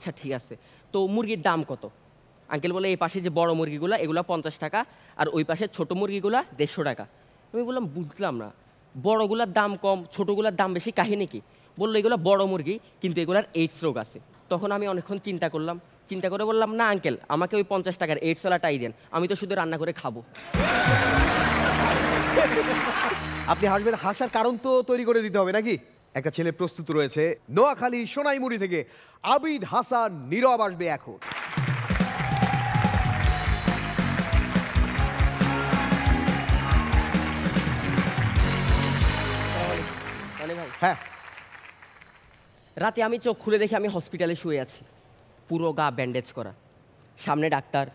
আচ্ছা ঠিক আছে, তো মুরগির দাম কত? আঙ্কেল বলে এই পাশে যে বড় মুরগিগুলো এগুলো 50 টাকা, আর ওই পাশে ছোটো মুরগিগুলো 150 টাকা। আমি বললাম বুঝলাম না, বড়গুলোর দাম কম ছোটোগুলোর দাম বেশি, কাহিনী কি? বললো এগুলো বড় মুরগি কিন্তু এগুলার এইডস রোগ আছে। তখন আমি অনেকক্ষণ চিন্তা করলাম, চিন্তা করে বললাম না আঙ্কেল, আমাকে ওই 50 টাকার এইডসওয়ালাটাই দেন, আমি তো শুধু রান্না করে খাবো। আপনি হাসবেন, হাসার কারণ তো তৈরি করে দিতে হবে নাকি? একটা ছেলে প্রস্তুত রয়েছে নোয়াখালী সোনাইমুড়ি থেকে, আবিদ হাসান নীরব আসবে এখন। হ্যাঁ, রাতে আমি চোখ খুলে দেখি আমি হসপিটালে শুয়ে আছি, পুরো গা ব্যান্ডেজ করা, সামনে ডাক্তার,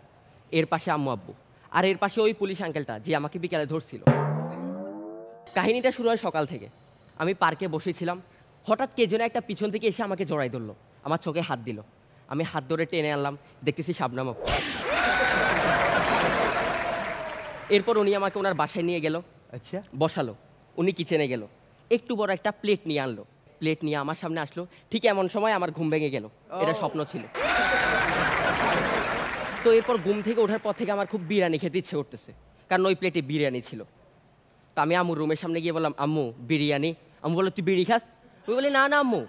এর পাশে আম্মু আব্বু, আর এর পাশে ওই পুলিশ আঙ্কেলটা যে আমাকে বিকালে ধরছিল। কাহিনীটা শুরু হয় সকাল থেকে। আমি পার্কে বসেছিলাম, হঠাৎ কে যেন একটা পিছন থেকে এসে আমাকে জড়াই ধরলো, আমার চোখে হাত দিল। আমি হাত ধরে টেনে আনলাম, দেখতেছি শাবনাম আপু। এরপর উনি আমাকে ওনার বাসায় নিয়ে গেল, আচ্ছা, বসালো, উনি কিচেনে গেল, একটু বড় একটা প্লেট নিয়ে আনলো, প্লেট নিয়ে আমার সামনে আসলো। ঠিক এমন সময় আমার ঘুম ভেঙে গেল, এটা স্বপ্ন ছিল। তো এরপর ঘুম থেকে ওঠার পর থেকে আমার খুব বিরিয়ানি খেতে ইচ্ছে করতেছে, কারণ ওই প্লেটে বিরিয়ানি ছিল। তো আমি আম্মুর রুমের সামনে গিয়ে বললাম আম্মু বিরিয়ানি। আম্মু বললো তুই বিড়ি খাস? ওই বলি না না আম্মু,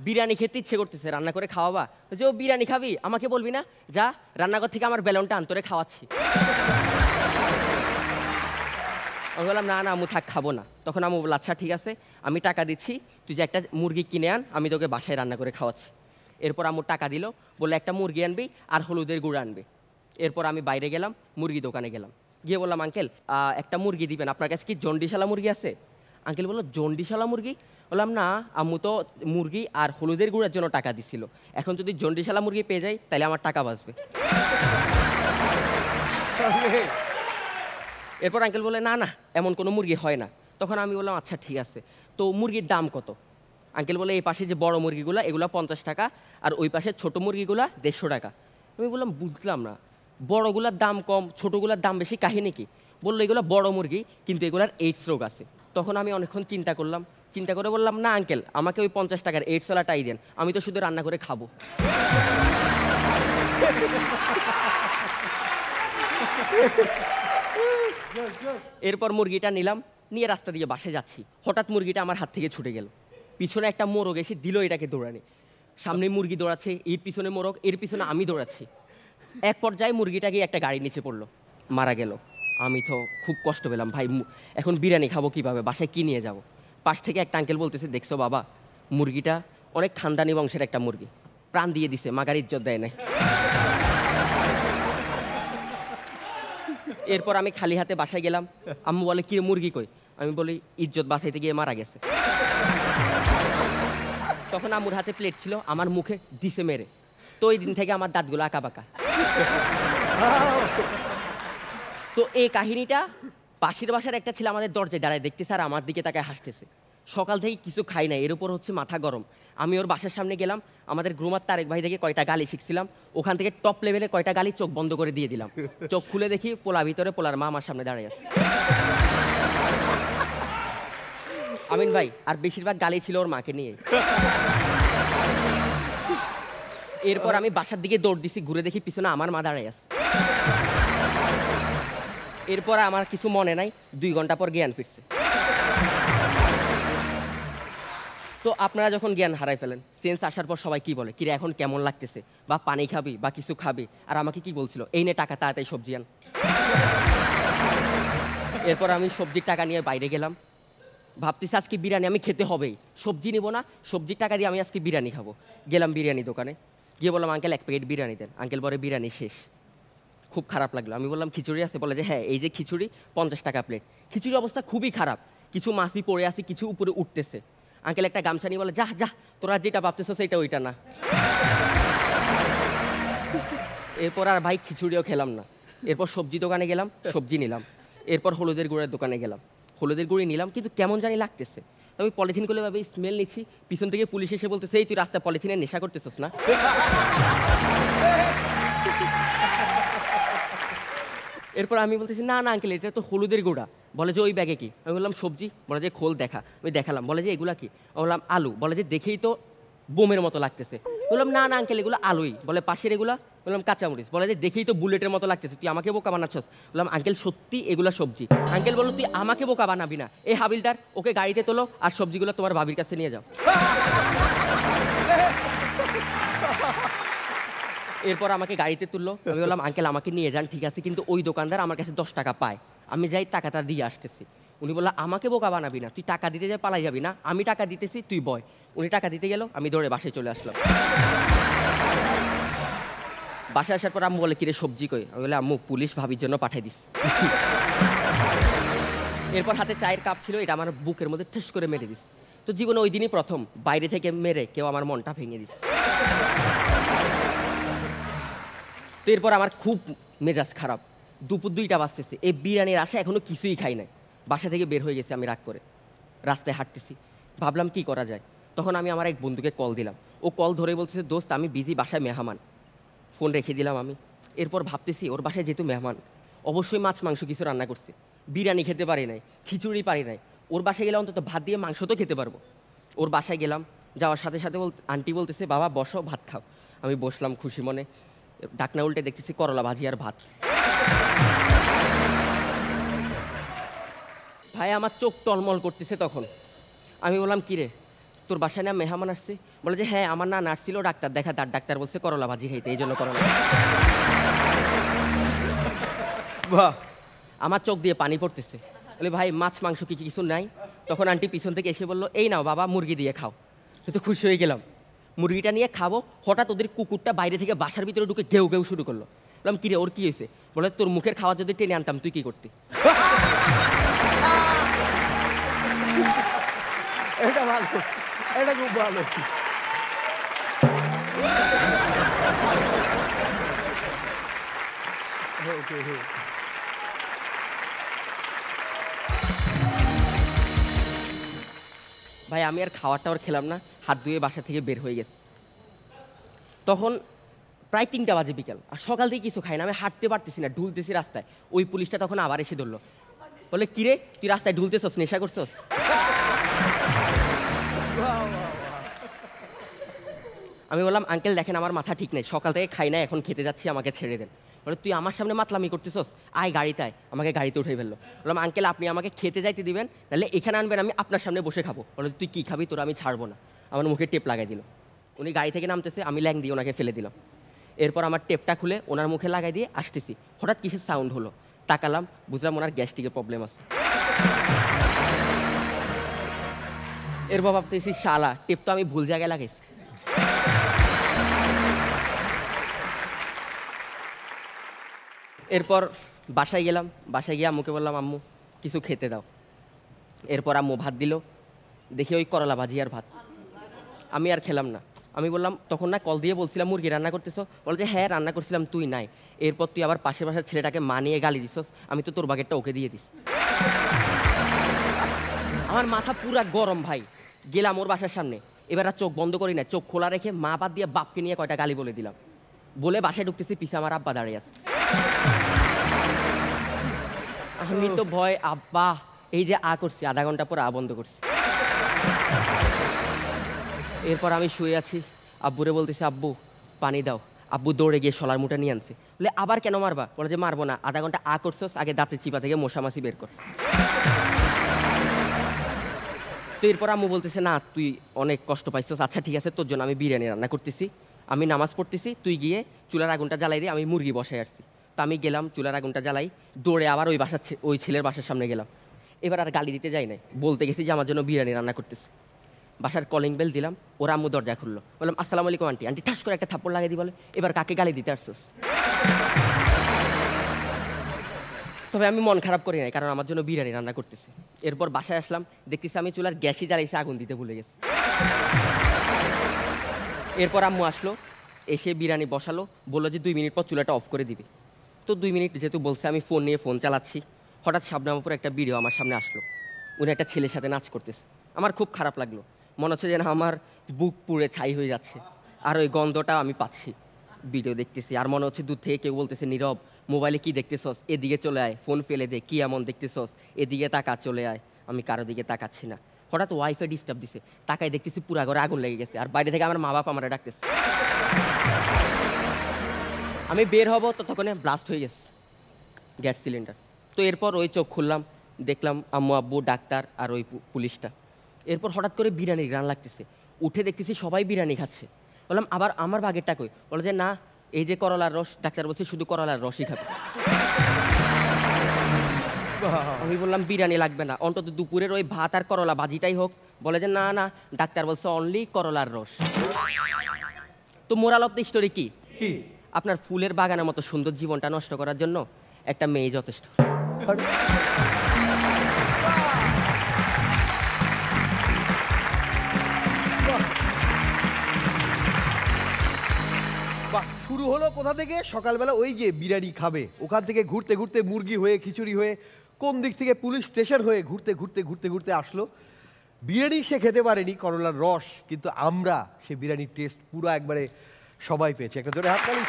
বিরিয়ানি খেতে ইচ্ছে করতেছে, রান্না করে খাওয়াবা? যে ও বিরিয়ানি খাবি, আমাকে বলবি না, যা রান্নাঘর থেকে আমার বেলনটা আন্তরে খাওয়াচ্ছি। আমি বললাম না না আম্মু থাক, খাবো না। তখন আম্মু বলল আচ্ছা ঠিক আছে, আমি টাকা দিচ্ছি, তুই যে একটা মুরগি কিনে আন, আমি তোকে বাসায় রান্না করে খাওয়াচ্ছি। এরপর আম্মু টাকা দিল, বললো একটা মুরগি আনবি আর হলুদের গুঁড়ো আনবি। এরপর আমি বাইরে গেলাম, মুরগি দোকানে গেলাম, গিয়ে বললাম আঙ্কেল একটা মুরগি দিবেন, আপনার কাছে কি জন্ডিশালা মুরগি আছে? আঙ্কেল বললো জন্ডিশালা মুরগি? বললাম না আম্মু, তো মুরগি আর হলুদের গুঁড়োর জন্য টাকা দিছিল, এখন যদি জন্ডিশালা মুরগি পেয়ে যাই তাহলে আমার টাকা বাঁচবে। এরপর আঙ্কেল বলে না না এমন কোনো মুরগি হয় না। তখন আমি বললাম আচ্ছা ঠিক আছে, তো মুরগির দাম কত? আঙ্কেল বলে এই পাশে যে বড় মুরগিগুলো এগুলো 50 টাকা, আর ওই পাশে ছোটো মুরগিগুলো 150 টাকা। আমি বললাম বুঝলাম না, বড়গুলোর দাম কম ছোটোগুলোর দাম বেশি, কাহিনী কি? বললো এগুলো বড় মুরগি কিন্তু এগুলার এইডস রোগ আছে। তখন আমি অনেকক্ষণ চিন্তা করলাম, চিন্তা করে বললাম না আঙ্কেল, আমাকে ওই 50 টাকার এইডসওয়ালাটাই দেন, আমি তো শুধু রান্না করে খাবো। এরপর মুরগিটা নিলাম, নিয়ে রাস্তা দিয়ে বাসে যাচ্ছি, হঠাৎ মুরগিটা আমার হাত থেকে ছুটে গেল। পিছনে একটা মোরগ এসে দিল এটাকে দৌড়ানি, সামনে মুরগি দৌড়াচ্ছে, এর পিছনে মোরগ, এর পিছনে আমি দৌড়াচ্ছি। এক পর্যায়ে মুরগিটা গিয়ে একটা গাড়ির নিচে পড়লো, মারা গেল। আমি তো খুব কষ্ট পেলাম, ভাই এখন বিরিয়ানি খাবো কিভাবে, বাসায় কি নিয়ে যাব? পাশ থেকে একটা আঙ্কেল বলতেছে দেখছো বাবা, মুরগিটা অনেক খানদানি বংশের একটা মুরগি, প্রাণ দিয়ে দিছে, মাগার ইজ্জত দেয় নাই। এরপর আমি খালি হাতে বাসায় গেলাম, আম্মু বলে কি মুরগি কই? আমি বলি ইজ্জত বাঁচাইতে গিয়ে মারা গেছে। তখন আম্মুর হাতে প্লেট ছিল, আমার মুখে দিছে মেরে, তো ওই দিন থেকে আমার দাঁতগুলো আঁকা বাঁকা। তো এই কাহিনীটা পাশের বাসার একটা ছেলে আমাদের দরজায় দাঁড়ায় দেখতেছে আর আমার দিকে তাকে হাসতেছে। সকাল থেকে কিছু খাই না, এর উপর হচ্ছে মাথা গরম। আমি ওর বাসার সামনে গেলাম, আমাদের গ্রুমার তারেক ভাই থেকে কয়টা গালি শিখছিলাম, ওখান থেকে টপ লেভেলে কয়টা গালি চোখ বন্ধ করে দিয়ে দিলাম। চোখ খুলে দেখি পোলা ভিতরে, পোলার মা আমার সামনে দাঁড়িয়ে আছে। আমিন ভাই, আর বেশিরভাগ গালি ছিল ওর মাকে নিয়ে। এরপর আমি বাসার দিকে দৌড় দিছি, ঘুরে দেখি পিছনে আমার মা দাঁড়িয়ে আছে। এরপর আমার কিছু মনে নাই, 2 ঘন্টা পর জ্ঞান ফিরছে। তো আপনারা যখন জ্ঞান হারাই ফেলেন, সেন্স আসার পর সবাই কি বলে, কিরে এখন কেমন লাগতেছে, বা পানি খাবি বা কিছু খাবি? আর আমাকে কি বলছিল, এই নে টাকা, তাড়াতাড়ি সবজি আন। এরপর আমি সবজির টাকা নিয়ে বাইরে গেলাম, ভাবতেছি আজকে বিরিয়ানি আমি খেতে হবেই, সবজি নিব না, সবজির টাকা দিয়ে আমি আজকে বিরিয়ানি খাবো। গেলাম বিরিয়ানি দোকানে, গিয়ে বললাম আঙ্কেল 1 প্যাকেট বিরিয়ানি দেন। আঙ্কেল বলে বিরিয়ানি শেষ। খুব খারাপ লাগলো। আমি বললাম খিচুড়ি আছে? বলে যে হ্যাঁ এই যে খিচুড়ি, 50 টাকা প্লেট। খিচুড়ির অবস্থা খুবই খারাপ, কিছু মাছই পড়ে আছে, কিছু উপরে উঠতেছে। আঙ্কেল একটা গামছা নিয়ে বলে যা যা, তোরা যেটা ভাবতেছো সেটা ওইটা না। এরপর আর ভাই খিচুড়িও খেলাম না। এরপর সবজি দোকানে গেলাম, সবজি নিলাম। এরপর হলুদের গুঁড়ের দোকানে গেলাম, হলুদের গুঁড়ি নিলাম, কিন্তু কেমন জানি লাগতেছে। আমি পলিথিন করে ভাবে স্মেল নিচ্ছি, পিছন থেকে পুলিশ এসে বলতেছে এই তুই রাস্তায় পলিথিনের নেশা করতেছিস না? এরপর আমি বলতেছি না না আঙ্কেল এটা তো হলুদের গুঁড়া। বলে যে ওই ব্যাগে কি? আমি বললাম সবজি। বলে যে খোল দেখা। আমি দেখালাম। বলে যে এগুলা কি? আমি বললাম আলু। বলে যে দেখেই তো বোমের মতো লাগতেছে। বললাম না না আঙ্কেল এগুলো আলুই। বলে পাশের এগুলা? বললাম কাঁচামরিচ। বলে যে দেখেই তো বুলেটের মতো লাগতেছে, তুই আমাকে বোকা বানাচ্ছস। বললাম আঙ্কেল সত্যি এগুলা সবজি। আঙ্কেল বললো তুই আমাকে বোকা বানাবি না, এই হাবিলদার ওকে গাড়িতে তোলো আর সবজিগুলো তোমার ভাবির কাছে নিয়ে যাও। এরপর আমাকে গাড়িতে তুললো। আমি বললাম আঙ্কেল আমাকে নিয়ে যান ঠিক আছে, কিন্তু ওই দোকানদার আমার কাছে 10 টাকা পায়, আমি যাই টাকাটা দিয়ে আসতেছি। উনি বললো আমাকে বোকা বানাবি না, তুই টাকা দিতে যাই পালাই যাবি না, আমি টাকা দিতেছি তুই বয়। উনি টাকা দিতে গেল, আমি দৌড়ে বাসায় চলে আসলাম। বাসায় আসার পর আম্মু বলে কিরে সবজি কই? আমি বলে আম্মু পুলিশ ভাবির জন্য পাঠাই দিস। এরপর হাতে চায়ের কাপ ছিল, এটা আমার বুকের মধ্যে ঠেস করে মেরে দিস। তো জীবনে ওই দিনই প্রথম বাইরে থেকে মেরে কেউ আমার মনটা ভেঙে দিস। তো এরপর আমার খুব মেজাজ খারাপ, দুপুর 2টা বাজতেছে, এই বিরিয়ানির আশা এখনো কিছুই খাই নাই। বাসা থেকে বের হয়ে গেছি আমি রাগ করে, রাস্তায় হাঁটতেছি, ভাবলাম কি করা যায়। তখন আমি আমার এক বন্ধুকে কল দিলাম, ও কল ধরে বলতেছে দোস্ত আমি বিজি, বাসায় মেহমান। ফোন রেখে দিলাম আমি। এরপর ভাবতেছি ওর বাসায় যেহেতু মেহমান, অবশ্যই মাছ মাংস কিছু রান্না করছে, বিরিয়ানি খেতে পারি নাই, খিচুড়ি পারি নাই, ওর বাসায় গেলে অন্তত ভাত দিয়ে মাংস তো খেতে পারবো। ওর বাসায় গেলাম, যাওয়ার সাথে সাথে আন্টি বলতেছে বাবা বসো ভাত খাও। আমি বসলাম খুশি মনে, ডাকনা উল্টে দেখতেছি করলা ভাজি আর ভাত। ভাই আমার চোখ টলমল করতেছে তখন। আমি বললাম কিরে তোর বাসায় না মেহমান আসছে? বলে যে হ্যাঁ আমার না নার্স ছিল, ডাক্তার দেখা, তার ডাক্তার বলছে করলা ভাজি খাইতে, এই জন্য করলা। বাহ, আমার চোখ দিয়ে পানি পড়তেছে। বলে ভাই মাছ মাংস কিছু নাই? তখন আন্টি পিছন থেকে এসে বললো এই নাও বাবা মুরগি দিয়ে খাও। তো খুশি হয়ে গেলাম, মুরগিটা নিয়ে খাবো, হঠাৎ ওদের কুকুরটা বাইরে থেকে বাসার ভিতরে ঢুকে ঘেউ ঘেউ শুরু করলো। বললাম কিরে ওর কি হয়েছে? বলে তোর মুখের খাওয়া যদি টেনে আনতাম তুই কি করতি? এটা ভালো, এটা খুব ভালো। ভাই আমি আর খাওয়ার টাওয়ার খেলাম না, হাত ধুয়ে বাসা থেকে বের হয়ে গেছে। তখন প্রায় 3টা বাজে বিকেল, আর সকাল থেকে কিছু খাই না, আমি হাঁটতে পারতেছি না, ঢুলতেছি রাস্তায়। ওই পুলিশটা তখন আবার এসে ধরলো, বলে কিরে তুই রাস্তায় ঢুলতেছস, নেশা করছস? আমি বললাম আঙ্কেল দেখেন আমার মাথা ঠিক নেই, সকাল থেকে খাই না, এখন খেতে যাচ্ছি, আমাকে ছেড়ে দেন। বলে তুই আমার সামনে মাতলামি করতেছস, আয় গাড়িতে আয়। আমাকে গাড়িতে উঠে ফেললো। বললাম আঙ্কেল আপনি আমাকে খেতে যাইতে দিবেন, নাহলে এখানে আনবেন, আমি আপনার সামনে বসে খাবো। বলে তুই কী খাবি, তোরা আমি ছাড়বো না। আমার মুখে টেপ লাগাই দিল। উনি গাড়ি থেকে নামতেছে, আমি ল্যাং দিয়ে ওনাকে ফেলে দিলাম। এরপর আমার টেপটা খুলে ওনার মুখে লাগাই দিয়ে আসতেছি, হঠাৎ কিসের সাউন্ড হলো, তাকালাম, বুঝলাম ওনার গ্যাস্ট্রিকের প্রবলেম আছে। এরপর ভাবতেছি শালা টেপ তো আমি ভুল জায়গায় লাগাইছি। এরপর বাসায় গেলাম, বাসায় গিয়ে আম্মুকে বললাম আম্মু কিছু খেতে দাও। এরপর আম্মু ভাত দিল, দেখি ওই করলা ভাজি আর ভাত। আমি আর খেলাম না। আমি বললাম তখন না কল দিয়ে বলছিলাম মুরগি রান্না করতেছো? বলে যে হ্যাঁ রান্না করছিলাম, তুই নাই। এরপর তুই আবার পাশের বাসার ছেলেটাকে মানিয়ে গালি দিছস, আমি তো তোর বাগেরটা ওকে দিয়ে দিস। আমার মাথা পুরা গরম ভাই। গেলাম ওর বাসার সামনে, এবার আর চোখ বন্ধ করি না, চোখ খোলা রেখে মা বাদ দিয়ে বাপকে নিয়ে কয়টা গালি বলে দিলাম। বলে বাসায় ঢুকতেছি, পিছে আমার আব্বা দাঁড়িয়ে আছে। আমি তো ভয়, আব্বা এই যে করছি, আধা ঘন্টা পর বন্ধ করছি। এরপর আমি শুয়ে আছি, আব্বুরে বলতেছি আব্বু পানি দাও। আব্বু দৌড়ে গিয়ে শলার মুটা নিয়ে আনছে। বলে আবার কেন মারবা? বলে যে মারবো না, আধা ঘন্টা করছস, আগে দাঁতের চিপা থেকে মশামাছি বের কর। তো এরপর আম্মু বলতেছে না তুই অনেক কষ্ট পাইছস, আচ্ছা ঠিক আছে তোর জন্য আমি বিরিয়ানি রান্না করতেছি, আমি নামাজ পড়তেছি, তুই গিয়ে চুলার আগুনটা জ্বালাই দিয়ে, আমি মুরগি বসাই আসছি। তা আমি গেলাম, চুলার আগুনটা জ্বালাই, দৌড়ে আবার ওই ছেলের বাসার সামনে গেলাম। এবার আর গালি দিতে যাই নাই, বলতে গেছি যে আমার জন্য বিরিয়ানি রান্না করতেছি। বাসার কলিং বেল দিলাম, ওরা আম্মু দরজা খুললো। বললাম আসসালামু আলাইকুম আন্টি। আন্টি ঠাস করে একটা থাপ্পড় লাগিয়ে দিয়ে বলে এবার কাকে গালি দিতে আসছোস? তবে আমি মন খারাপ করি নাই, কারণ আমার জন্য বিরিয়ানি রান্না করতেছে। এরপর বাসায় আসলাম, দেখতেছি আমি চুলার গ্যাসই জ্বালাইছে, আগুন দিতে ভুলে গেছি। এরপর আম্মু আসলো, এসে বিরিয়ানি বসালো, বললো যে 2 মিনিট পর চুলাটা অফ করে দিবি। তো 2 মিনিট যেহেতু বলছে, আমি ফোন নিয়ে ফোন চালাচ্ছি, হঠাৎ শাবনামের উপর একটা ভিডিও আমার সামনে আসলো, উনি একটা ছেলের সাথে নাচ করতেছে। আমার খুব খারাপ লাগলো, মনে হচ্ছে যেন আমার বুক পুড়ে ছাই হয়ে যাচ্ছে, আর ওই গন্ধটা আমি পাচ্ছি। ভিডিও দেখতেছি আর মনে হচ্ছে দূর থেকে কেউ বলতেছে নীরব মোবাইলে কি দেখতেছস, এদিকে চলে আয়, ফোন ফেলে দে, কি এমন দেখতেছস, এদিকে তাকা, চলে আয়। আমি কারো দিকে তাকাচ্ছি না। হঠাৎ ওয়াইফাই ডিস্টার্ব দিছে, তাকাই দেখতেছি পুরা ঘরে আগুন লেগে গেছে, আর বাইরে থেকে আমার মা বাবা আমার ডাকতেছে। আমি বের হব ততক্ষণে ব্লাস্ট হয়ে গেছে গ্যাস সিলিন্ডার। তো এরপর ওই চোখ খুললাম, দেখলাম আম্মু আব্বু ডাক্তার আর ওই পুলিশটা। এরপর হঠাৎ করে বিরিয়ানির গ্রান লাগতেছে, উঠে দেখতেছি সবাই বিরিয়ানি খাচ্ছে। বললাম আবার আমার ভাগেরটা কই? বলে যে না, এই যে করলার রস, ডাক্তার বলছে শুধু করলার রসই খাবে। আমি বললাম বিরিয়ানি লাগবে না, অন্তত দুপুরের ওই ভাত আর করলা ভাজিটাই হোক। বলে যে না না, ডাক্তার বলছে অনলি করলার রস। তো মোরাল অফ দ্য স্টোরি কি? আপনার ফুলের বাগানের মতো সুন্দর জীবনটা নষ্ট করার জন্য একটা মেয়ে যথেষ্ট। শুরু হলো কোথা থেকে? সকালবেলা ওই যে বিরিয়ানি খাবে, ওখান থেকে ঘুরতে ঘুরতে মুরগি হয়ে, খিচুড়ি হয়ে, কোন দিক থেকে পুলিশ স্টেশন হয়ে ঘুরতে ঘুরতে ঘুরতে ঘুরতে আসলো। বিরিয়ানি সে খেতে পারেনি, করলার রস কিন্তু আমরা সে বিরিয়ানির টেস্ট পুরো একবারে সবাই পেয়েছি। একটা জোরে হাততালি।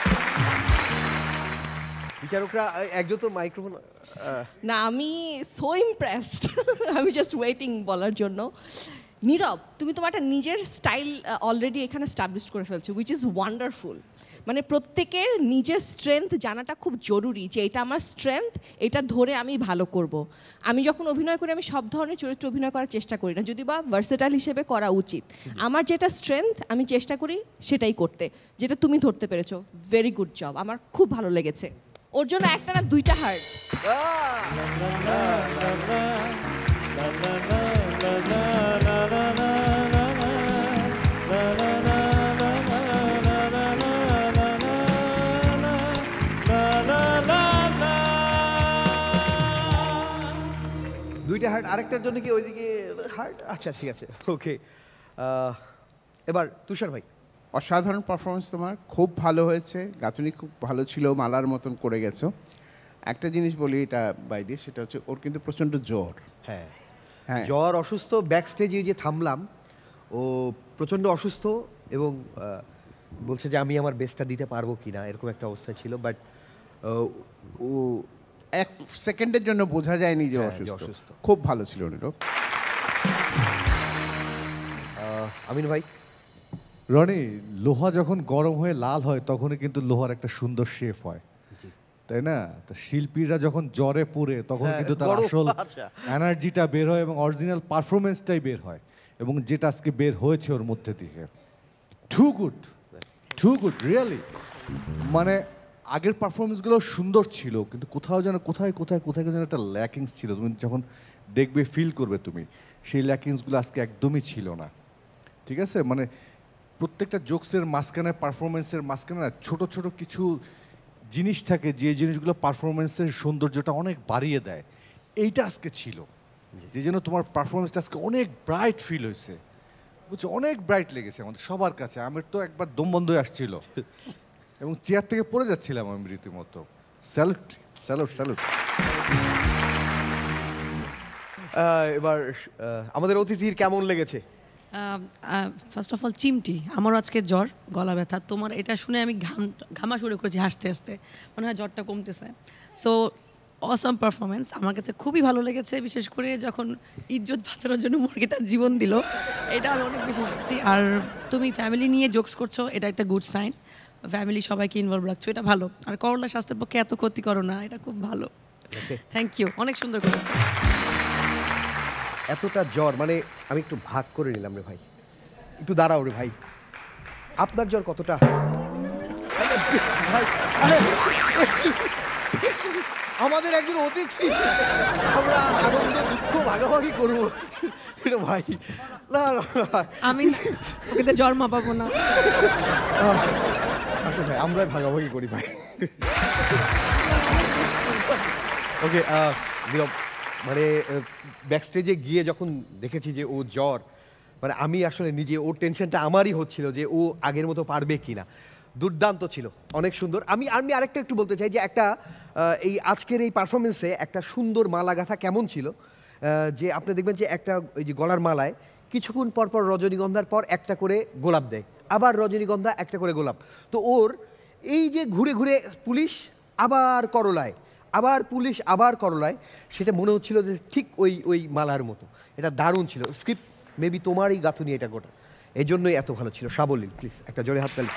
বিচারকরা একজন তো মাইক্রোফোন না, আমি সো ইমপ্রেসড, আমি জাস্ট ওয়েটিং বলার জন্য। নীরব, তুমি তোমার একটা নিজের স্টাইল অলরেডি এখানে স্টাবলিশ করে ফেলছো, উইচ ইজ ওয়ান্ডারফুল। মানে প্রত্যেকের নিজের স্ট্রেংথ জানাটা খুব জরুরি, যে এটা আমার স্ট্রেংথ, এটা ধরে আমি ভালো করব। আমি যখন অভিনয় করি আমি সব ধরনের চরিত্র অভিনয় করার চেষ্টা করি না, যদি বা ভার্সেটাইল হিসেবে করা উচিত। আমার যেটা স্ট্রেংথ আমি চেষ্টা করি সেটাই করতে, যেটা তুমি ধরতে পেরেছো। ভেরি গুড জব, আমার খুব ভালো লেগেছে। ওর জন্য একটা না দুইটা হার্ট। দুইটা হার্ট, আরেকটার জন্য কি ওইদিকে হার্ট? আচ্ছা ঠিক আছে, ওকে। এবার তুষার ভাই। অসাধারণ পারফরমেন্স তোমার, খুব ভালো হয়েছে, গাঁথুনি খুব ভালো ছিল, মালার মতন করে গেছো। একটা জিনিস বলি এটা বাইরে, সেটা হচ্ছে ওর কিন্তু প্রচণ্ড জ্বর। হ্যাঁ হ্যাঁ, জ্বর, অসুস্থ। ব্যাক স্টেজে যে থামলাম, ও প্রচণ্ড অসুস্থ এবং বলছে যে আমি আমার বেস্টটা দিতে পারবো কিনা, এরকম একটা অবস্থায় ছিল। বাট ও এক সেকেন্ডের জন্য বোঝা যায়নি যে হ্যাঁ, অসুস্থ। অসুস্থ। খুব ভালো ছিল নীরব। আমিন ভাই। রনি, লোহা যখন গরম হয়ে লাল হয় তখনই কিন্তু লোহার একটা সুন্দর শেপ হয়, তাই না? তো শিল্পীরা যখন জ্বরে পুড়ে তখন কিন্তু তার গরম, আসল আচ্ছা। এনার্জিটা বের হয় এবং অরিজিনাল পারফরমেন্সটাই বের হয়, এবং যেটা আজকে বের হয়েছে ওর মধ্যে থেকে। Too good really. মানে আগের পারফরমেন্সগুলো সুন্দর ছিল, কিন্তু কোথাও যেন কোথায় যেন একটা ল্যাকিংস ছিল। তুমি যখন দেখবে ফিল করবে তুমি সেই ল্যাকিংসগুলো আজকে একদমই ছিল না। ঠিক আছে, মানে প্রত্যেকটা জোকসের মাঝখানে, পারফরমেন্সের মাঝখানে না ছোট ছোট কিছু জিনিস থাকে, যে জিনিসগুলো পারফরমেন্সের সৌন্দর্যটা অনেক বাড়িয়ে দেয়। এইটা আজকে ছিল, যে জন্য তোমার পারফরমেন্সটা আজকে অনেক ব্রাইট ফিল হয়েছে, বুঝছো? অনেক ব্রাইট লেগেছে আমাদের সবার কাছে। আমার তো একবার দম বন্ধ হয়ে আসছিল এবং চেয়ার থেকে পড়ে যাচ্ছিলাম আমি রীতিমতো। Salute salute salute. এবার আমাদের অতিথির কেমন লেগেছে? ফার্স্ট অফ অল চিমটি, আমারও আজকে জ্বর, গলা ব্যথা। তোমার এটা শুনে আমি ঘামা শুরু করেছি হাসতে হাসতে, মনে হয় জ্বরটা কমতেছে। সো অসাম পারফরমেন্স, আমার কাছে খুবই ভালো লেগেছে, বিশেষ করে যখন ইজ্জত বাঁচানোর জন্য মুরগি তার জীবন দিল, এটা আমি অনেক বেশি এসেছি। আর তুমি ফ্যামিলি নিয়ে জোকস করছো, এটা একটা গুড সাইন। ফ্যামিলি সবাইকে ইনভলভ রাখছো, এটা ভালো। আর করলা স্বাস্থ্যের পক্ষে এত ক্ষতি করো না, এটা খুব ভালো। থ্যাংক ইউ, অনেক সুন্দর করেছে। এতটা জ্বর, মানে আমি একটু ভাগ করে নিলাম রে ভাই, একটু দাঁড়াও রে ভাই। আপনার জ্বর কতটা? ভাই, আরে, আমাদের একজন অতিথি, আমরা আনন্দ দুঃখ ভাগাভাগি করবো ভাই। না আমি ওকে জ্বর মাপাবো না। আসলে ভাই আমরাই ভাগাভাগি করি ভাই। ওকে, মানে ব্যাকস্টেজে গিয়ে যখন দেখেছি যে ও জ্বর, মানে আমি আসলে নিজে, ওর টেনশনটা আমারই হচ্ছিল যে ও আগের মতো পারবে কিনা। দুর্দান্ত ছিল, অনেক সুন্দর। আমি আরেকটা একটু বলতে চাই যে একটা এই আজকের এই পারফরমেন্সে একটা সুন্দর মালা গাঁথা কেমন ছিল, যে আপনি দেখবেন যে একটা ওই যে গলার মালায় কিছুক্ষণ পর পর রজনীগন্ধার পর একটা করে গোলাপ দেয়, আবার রজনীগন্ধা একটা করে গোলাপ। তো ওর এই যে ঘুরে ঘুরে পুলিশ আবার করলায়, আবার পুলিশ আবার করলায়, সেটা মনে হচ্ছিল যে ঠিক ওই মালার মতো। এটা দারুণ ছিল, স্ক্রিপ্ট মেবি তোমারই গাঁথুনি এটা গোটা, এই জন্যই এত ভালো ছিল। সাবলীল, প্লিজ একটা জোরে হাততালি।